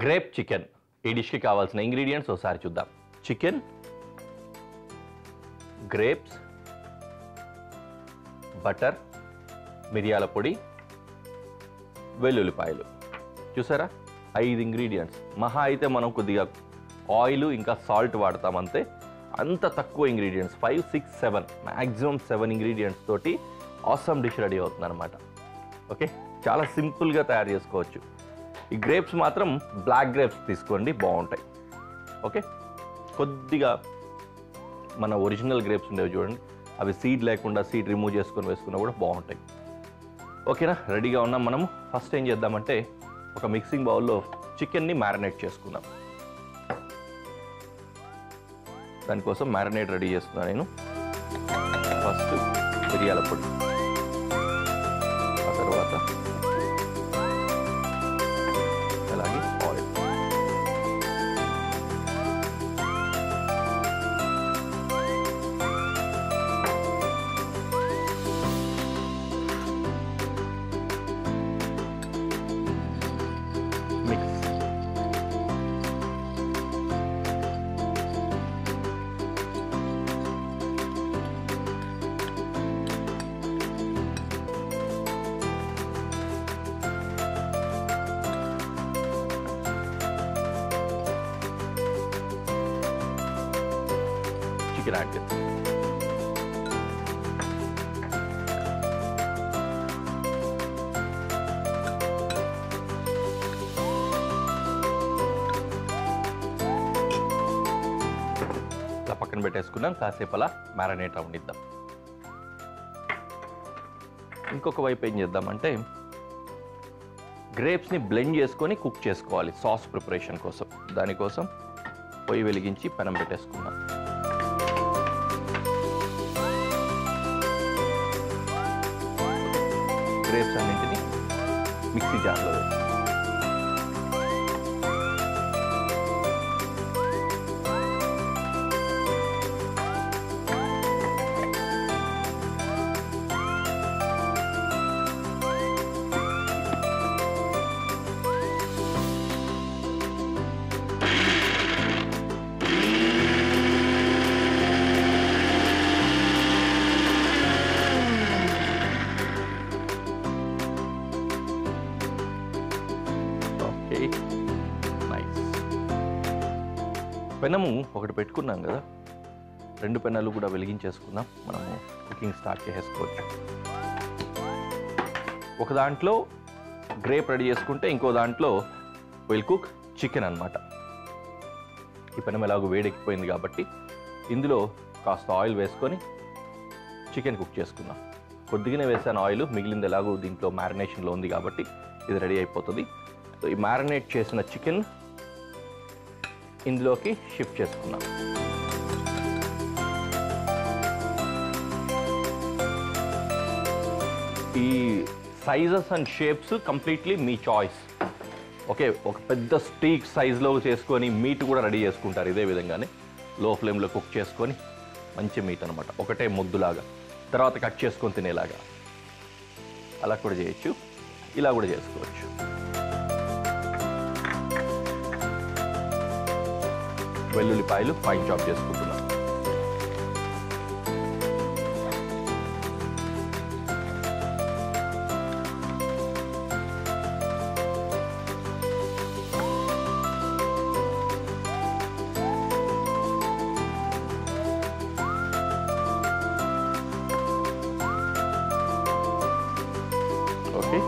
Grape chicken ఈ డిష్కి కావాల్సిన ingredients ఒకసారి చూద్దాం. చికెన్, గ్రేప్స్, బటర్, మిరియాల పొడి, వెల్లుల్లిపాయలు. చూసారా 5 ఇంగ్రీడియంట్స్. మహా అయితే మనం కొద్దిగా ఆయిల్ ఇంకా సాల్ట్ వాడతాం అంతే. అంత తక్కువ ఇంగ్రీడియంట్స్ 5, 6, 7 మ్యాక్సిమం 7 ఇంగ్రీడియంట్స్ తోటి ఆసమ్ డిష్ రెడీ అవుతుంది అనమాట. ఓకే, చాలా సింపుల్గా తయారు చేసుకోవచ్చు. ఈ గ్రేప్స్ మాత్రం బ్లాక్ గ్రేప్స్ తీసుకోండి, బాగుంటాయి. ఓకే, కొద్దిగా మన ఒరిజినల్ గ్రేప్స్ ఉండేవి చూడండి, అవి సీడ్ లేకుండా సీడ్ రిమూవ్ చేసుకొని వేసుకున్నా కూడా బాగుంటాయి. ఓకేనా, రెడీగా ఉన్నాం. మనము ఫస్ట్ ఏం చేద్దామంటే ఒక మిక్సింగ్ బౌల్లో చికెన్ని మ్యారినేట్ చేసుకుందాం. దానికోసం మ్యారినేట్ రెడీ చేస్తున్నాను నేను. ఫస్ట్ మిరియాల పొడి, ఆ తర్వాత అలాగే ఆయిల్, మిక్స్, చికెన్ యాడ్ చేస్తాం. ఇలా పక్కన పెట్టేసుకున్నాం. కాసేపు అలా మ్యారినేట్ అవనిద్దాం. ఇంకొక వైపు ఏం చేద్దామంటే గ్రేప్స్ని బ్లెండ్ చేసుకొని కుక్ చేసుకోవాలి సాస్ ప్రిపరేషన్ కోసం. దానికోసం పొయ్యి వెలిగించి పెనం పెట్టేసుకున్నాం. గ్రేప్స్ అన్నింటినీ మిక్సీ జార్లో వేస్తాం. నైస్. పెనము ఒకటి పెట్టుకున్నాం కదా, 2 పెనాలు కూడా వెలిగించేసుకుందాం. మనము కుకింగ్ స్టార్ట్ చేసేసుకోవచ్చు. ఒక దాంట్లో గ్రేప్ రెడీ చేసుకుంటే ఇంకో దాంట్లో విల్ కుక్ చికెన్ అన్నమాట. ఈ పెనం ఎలాగో వేడెక్కిపోయింది కాబట్టి ఇందులో కాస్త ఆయిల్ వేసుకొని చికెన్ కుక్ చేసుకుందాం. కొద్దిగానే వేసాను ఆయిల్, మిగిలింది ఎలాగో దీంట్లో మ్యారినేషన్లో ఉంది కాబట్టి ఇది రెడీ అయిపోతుంది. సో ఈ మ్యారినేట్ చేసిన చికెన్ ఇందులోకి షిఫ్ట్ చేసుకున్నాం. ఈ sizes and shapes completely me choice. Okay, ఒక పెద్ద స్టీక్ సైజులో చేసుకొని మీట్ కూడా రెడీ చేసుకుంటారు ఇదే విధంగానే. లో ఫ్లేమ్లో కుక్ చేసుకొని మంచి మీట్ అనమాట, ఒకటే ముద్దులాగా, తర్వాత కట్ చేసుకొని తినేలాగా అలా కూడా చేయొచ్చు, ఇలా కూడా చేసుకోవచ్చు. వెల్లుల్లిపాయలు ఫైన్ చాప్ చేసుకుంటున్నాం. ఓకే,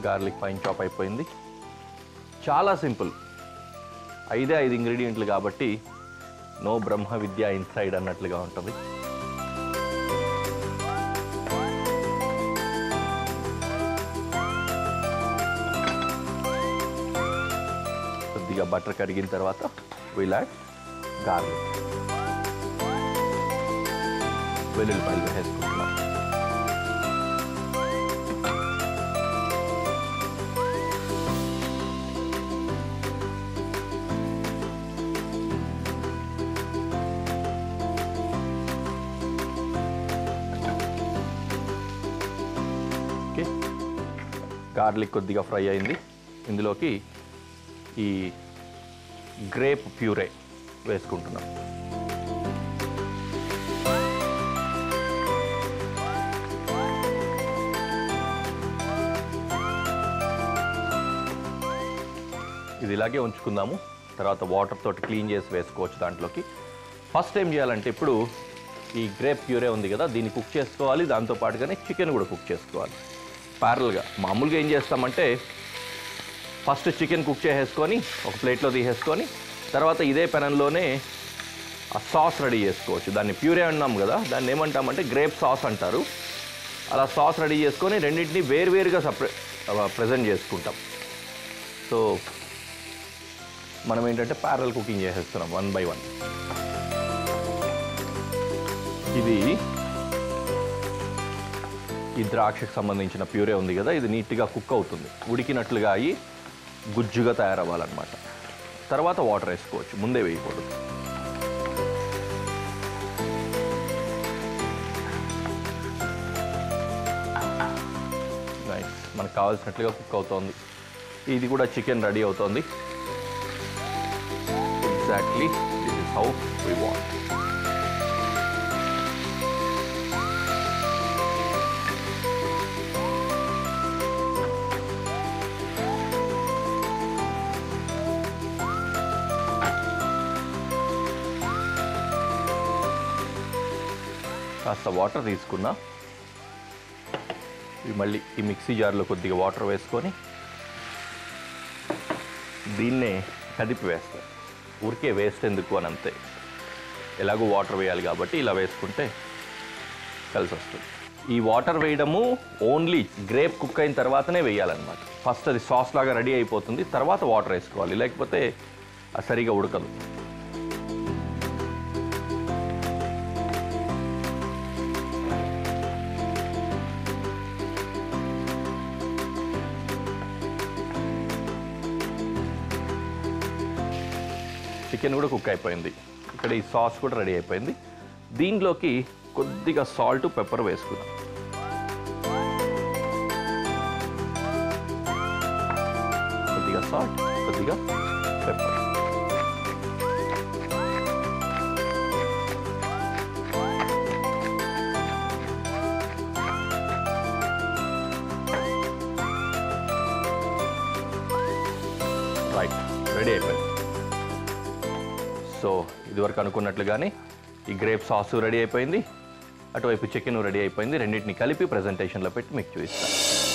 గార్లిక్ ఫైన్ చాప్ అయిపోయింది. చాలా సింపుల్, 5 ఇంగ్రీడియంట్లు కాబట్టి నో బ్రహ్మ విద్య ఇన్సైడ్ అన్నట్లుగా ఉంటుంది. కొద్దిగా బటర్ కరిగిన తర్వాత విల్ యాడ్ గార్లిక్, వెల్లుల్లిపాయలు వేసుకుంటున్నాం. గార్లిక్ కొద్దిగా ఫ్రై అయింది. ఇందులోకి ఈ గ్రేప్ ప్యూరే వేసుకుంటున్నాం. ఇది ఇలాగే ఉంచుకుందాము. తర్వాత వాటర్ తోటి క్లీన్ చేసి వేసుకోవచ్చు దాంట్లోకి. ఫస్ట్ ఏం చేయాలంటే ఇప్పుడు ఈ గ్రేప్ ప్యూరే ఉంది కదా, దీన్ని కుక్ చేసుకోవాలి. దాంతోపాటుగానే చికెన్ కూడా కుక్ చేసుకోవాలి ప్యారల్గా. మామూలుగా ఏం చేస్తామంటే ఫస్ట్ చికెన్ కుక్ చేసేసుకొని ఒక ప్లేట్లో తీసేసుకొని తర్వాత ఇదే పెనంలోనే ఆ సాస్ రెడీ చేసుకోవచ్చు. దాన్ని ప్యూరే అన్నాం కదా, దాన్ని ఏమంటామంటే గ్రేప్ సాస్ అంటారు. అలా సాస్ రెడీ చేసుకొని రెండింటిని వేరువేరుగా ప్రజెంట్ చేసుకుంటాం. సో మనం ఏంటంటే ప్యారల్ కుకింగ్ చేసేస్తున్నాం 1 by 1. ఇది ఈ ద్రాక్షకు సంబంధించిన ప్యూరే ఉంది కదా, ఇది నీట్గా కుక్ అవుతుంది. ఉడికినట్లుగా అయ్యి గుజ్జుగా తయారవ్వాలన్నమాట. తర్వాత వాటర్ వేసుకోవచ్చు, ముందే వేయకూడదు. నైస్, మనకు కావాల్సినట్లుగా కుక్ అవుతోంది. ఇది కూడా చికెన్ రెడీ అవుతోంది. Exactly this is how we want. కాస్త వాటర్ తీసుకున్నా. ఇవి మళ్ళీ ఈ మిక్సీ జార్లో కొద్దిగా వాటర్ వేసుకొని దీన్నే కదిపి వేస్తారు. ఊరికే వేస్ట్ ఎందుకు అని అంతే. ఎలాగో వాటర్ వేయాలి కాబట్టి ఇలా వేసుకుంటే కలిసి వస్తుంది. ఈ వాటర్ వేయడము ఓన్లీ గ్రేప్ కుక్ అయిన తర్వాతనే వేయాలన్నమాట. ఫస్ట్ అది సాస్ లాగా రెడీ అయిపోతుంది, తర్వాత వాటర్ వేసుకోవాలి, లేకపోతే అది సరిగా ఉడకదు. చికెన్ కూడా కుక్ అయిపోయింది. ఇక్కడ ఈ సాస్ కూడా రెడీ అయిపోయింది. దీంట్లోకి కొద్దిగా సాల్ట్, పెప్పర్ వేసుకుందాం. కొద్దిగా సాల్ట్, కొద్దిగా పెప్పర్. రైట్, రెడీ అయిపోయింది. సో ఇదివరకు అనుకున్నట్లుగానే ఈ గ్రేప్ సాసు రెడీ అయిపోయింది, అటువైపు చికెన్ రెడీ అయిపోయింది. రెండింటిని కలిపి ప్రజెంటేషన్లో పెట్టి మీకు చూపిస్తాను.